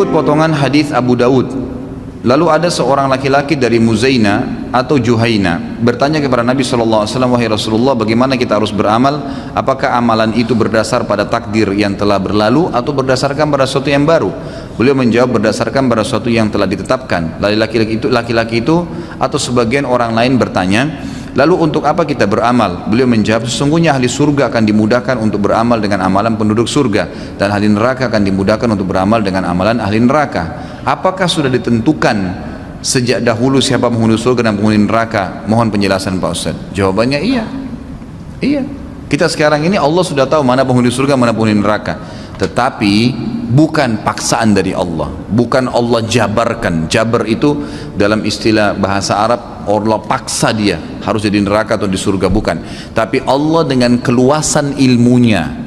Berikut potongan hadis Abu Daud. Lalu ada seorang laki-laki dari Muzaina atau Juhaina bertanya kepada Nabi SAW, wahai Rasulullah, bagaimana kita harus beramal? Apakah amalan itu berdasar pada takdir yang telah berlalu atau berdasarkan pada sesuatu yang baru? Beliau menjawab, berdasarkan pada sesuatu yang telah ditetapkan. Lalu laki-laki itu atau sebagian orang lain bertanya, lalu untuk apa kita beramal? Beliau menjawab, sesungguhnya ahli surga akan dimudahkan untuk beramal dengan amalan penduduk surga, dan ahli neraka akan dimudahkan untuk beramal dengan amalan ahli neraka. Apakah sudah ditentukan sejak dahulu siapa penghuni surga dan penghuni neraka? Mohon penjelasan Pak Ustaz. Jawabannya iya. Iya. Kita sekarang ini Allah sudah tahu mana penghuni surga, mana penghuni neraka. Tetapi bukan paksaan dari Allah. Bukan Allah jabarkan. Jabar itu dalam istilah bahasa Arab, Allah paksa dia harus jadi neraka atau di surga, bukan. Tapi Allah dengan keluasan ilmunya,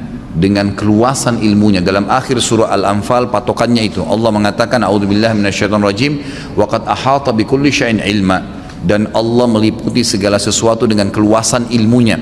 dalam akhir surah Al-Anfal patokannya itu Allah mengatakan, a'udzubillahi minasyaitonirrajim, wa qad ahata bikulli syai'in ilma, dan Allah meliputi segala sesuatu dengan keluasan ilmunya.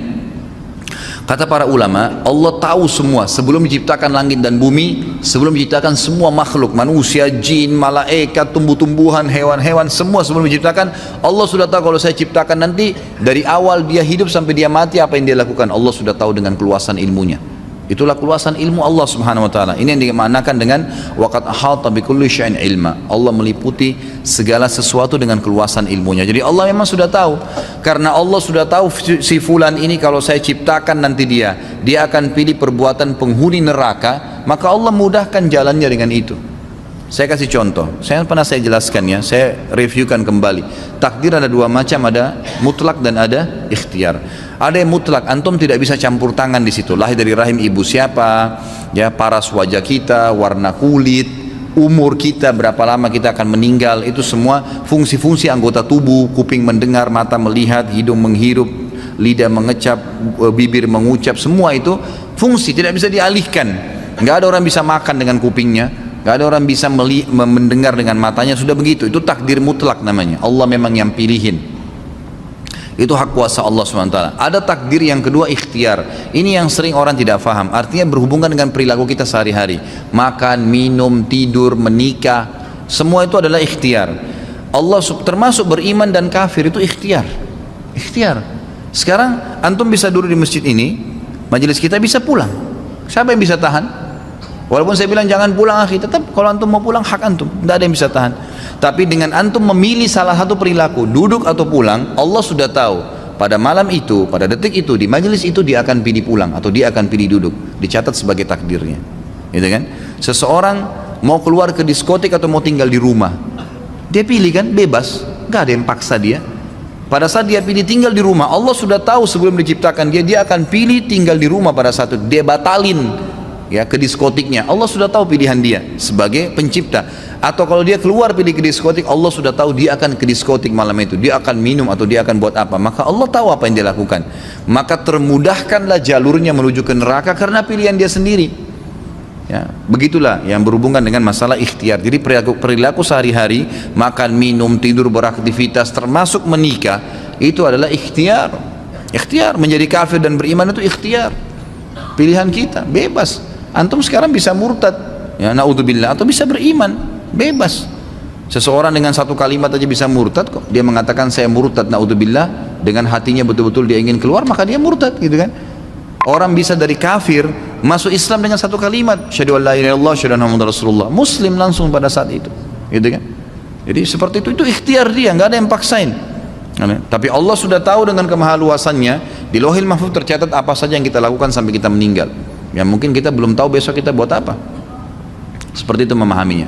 Kata para ulama, Allah tahu semua sebelum menciptakan langit dan bumi, sebelum menciptakan semua makhluk, manusia, jin, malaikat, tumbuh-tumbuhan, hewan-hewan, semua sebelum menciptakan, Allah sudah tahu kalau saya ciptakan nanti dari awal dia hidup sampai dia mati apa yang dia lakukan. Allah sudah tahu dengan keluasan ilmunya. Itulah keluasan ilmu Allah Subhanahu wa taala. Ini yang dimaknakan dengan waqad ahata bikulli syai'in ilma. Allah meliputi segala sesuatu dengan keluasan ilmunya. Jadi Allah memang sudah tahu. Karena Allah sudah tahu si fulan ini kalau saya ciptakan nanti dia akan pilih perbuatan penghuni neraka, maka Allah mudahkan jalannya dengan itu. Saya kasih contoh. Saya jelaskan ya, saya reviewkan kembali. Takdir ada dua macam, ada mutlak dan ada ikhtiar. Ada yang mutlak, antum tidak bisa campur tangan di situ. Lahir dari rahim ibu siapa, ya, paras wajah kita, warna kulit, umur kita, berapa lama kita akan meninggal, itu semua fungsi-fungsi anggota tubuh, kuping mendengar, mata melihat, hidung menghirup, lidah mengecap, bibir mengucap, semua itu fungsi tidak bisa dialihkan. Nggak ada orang bisa makan dengan kupingnya, nggak ada orang bisa mendengar dengan matanya, sudah begitu. Itu takdir mutlak namanya. Allah memang yang pilihin. Itu hak kuasa Allah SWT. Ada takdir yang kedua, ikhtiar. Ini yang sering orang tidak faham. Artinya berhubungan dengan perilaku kita sehari-hari. Makan, minum, tidur, menikah, semua itu adalah ikhtiar. Allah termasuk beriman dan kafir itu ikhtiar. Ikhtiar. Sekarang antum bisa duduk di masjid ini, majelis kita bisa pulang. Siapa yang bisa tahan? Walaupun saya bilang jangan pulang akhi, tetap kalau antum mau pulang hak antum, tidak ada yang bisa tahan. Tapi dengan antum memilih salah satu perilaku, duduk atau pulang, Allah sudah tahu pada malam itu, pada detik itu, di majelis itu dia akan pilih pulang atau dia akan pilih duduk, dicatat sebagai takdirnya, gitu kan? Seseorang mau keluar ke diskotik atau mau tinggal di rumah, dia pilih kan, bebas, nggak ada yang paksa dia. Pada saat dia pilih tinggal di rumah, Allah sudah tahu sebelum diciptakan dia akan pilih tinggal di rumah. Pada saat itu dia batalin ya ke diskotiknya, Allah sudah tahu pilihan dia sebagai pencipta. Atau kalau dia keluar pilih ke diskotik, Allah sudah tahu dia akan ke diskotik malam itu, dia akan minum atau dia akan buat apa, maka Allah tahu apa yang dia lakukan. Maka termudahkanlah jalurnya menuju ke neraka karena pilihan dia sendiri ya. Begitulah yang berhubungan dengan masalah ikhtiar. Jadi perilaku sehari-hari, makan, minum, tidur, beraktivitas, termasuk menikah, itu adalah ikhtiar. Ikhtiar, menjadi kafir dan beriman itu ikhtiar, pilihan kita, bebas. Antum sekarang bisa murtad ya, naudzubillah, atau bisa beriman, bebas. Seseorang dengan satu kalimat aja bisa murtad kok. Dia mengatakan saya murtad, naudzubillah, dengan hatinya betul-betul dia ingin keluar, maka dia murtad, gitu kan. Orang bisa dari kafir masuk Islam dengan satu kalimat, syahadu an la ilaha illallah, syahadu anna muhammadar rasulullah, muslim langsung pada saat itu, gitu kan. Jadi seperti itu ikhtiar dia, nggak ada yang paksain. Tapi Allah sudah tahu dengan kemahaluasannya, di Lauhil Mahfuz tercatat apa saja yang kita lakukan sampai kita meninggal. Ya mungkin kita belum tahu besok kita buat apa. Seperti itu memahaminya.